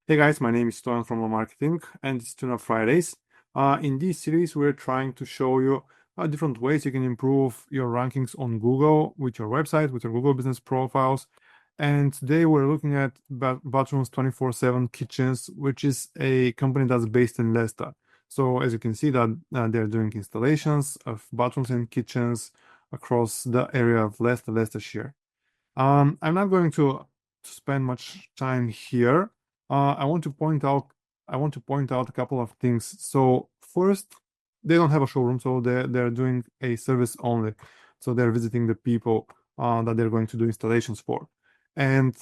Hey guys, my name is Stoyan from Marketing, and it's Tuna Fridays. In this series, we're trying to show you different ways you can improve your rankings on Google with your website, with your Google business profiles. And today we're looking at Bathrooms 24/7 Kitchens, which is a company that's based in Leicester. So as you can see that they're doing installations of bathrooms and kitchens across the area of Leicestershire. I'm not going to spend much time here. I want to point out a couple of things. So first, they don't have a showroom, so they're doing a service only. So they're visiting the people that they're going to do installations for. And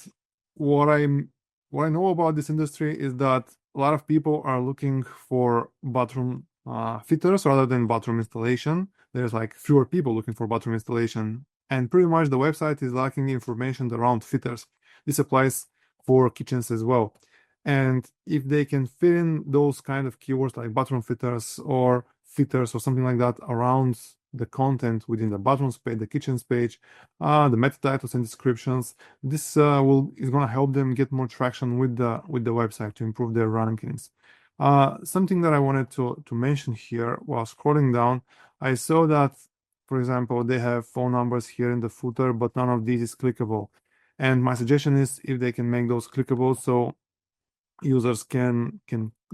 what I'm what I know about this industry is that a lot of people are looking for bathroom fitters rather than bathroom installation. There's like fewer people looking for bathroom installation, and pretty much the website is lacking information around fitters. This applies for kitchens as well. And if they can fit in those kind of keywords like bathroom fitters or something like that around the content within the bathrooms page, the kitchens page, the meta titles and descriptions, this is going to help them get more traction with the website to improve their rankings. Something that I wanted to mention here while scrolling down, I saw that, for example, they have phone numbers here in the footer, but none of these is clickable. And my suggestion is if they can make those clickable so users can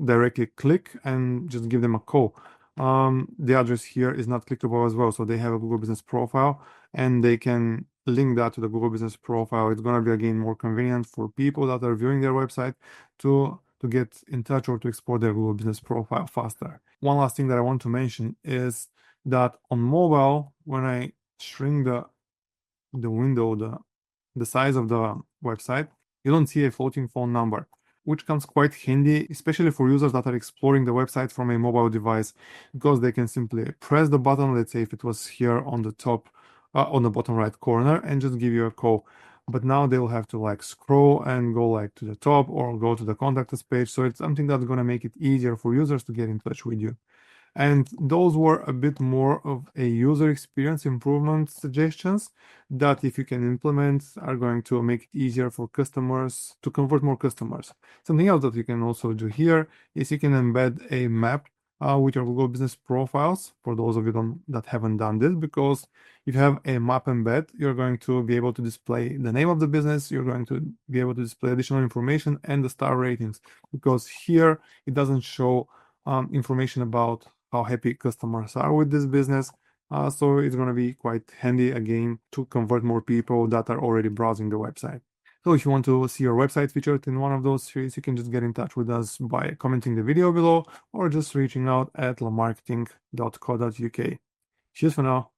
directly click and just give them a call. The address here is not clickable as well, so they have a Google Business Profile and they can link that to the Google Business Profile. It's going to be again more convenient for people that are viewing their website to get in touch or to export their Google Business Profile faster. One last thing that I want to mention is that on mobile, when I shrink the window, the size of the website, you don't see a floating phone number, which comes quite handy, especially for users that are exploring the website from a mobile device, because they can simply press the button, let's say if it was here on the top, on the bottom right corner, and just give you a call. But now they'll have to like scroll and go like to the top or go to the contact us page. So it's something that's going to make it easier for users to get in touch with you. And those were a bit more of a user experience improvement suggestions that if you can implement are going to make it easier for customers to convert more customers. Something else that you can also do here is you can embed a map with your Google Business Profiles for those of you that haven't done this, because if you have a map embed, you're going to be able to display the name of the business, you're going to be able to display additional information and the star ratings, because here it doesn't show information about how happy customers are with this business. So it's going to be quite handy again to convert more people that are already browsing the website. So if you want to see your website featured in one of those series, you can just get in touch with us by commenting the video below or just reaching out at lamarketing.co.uk. Cheers for now.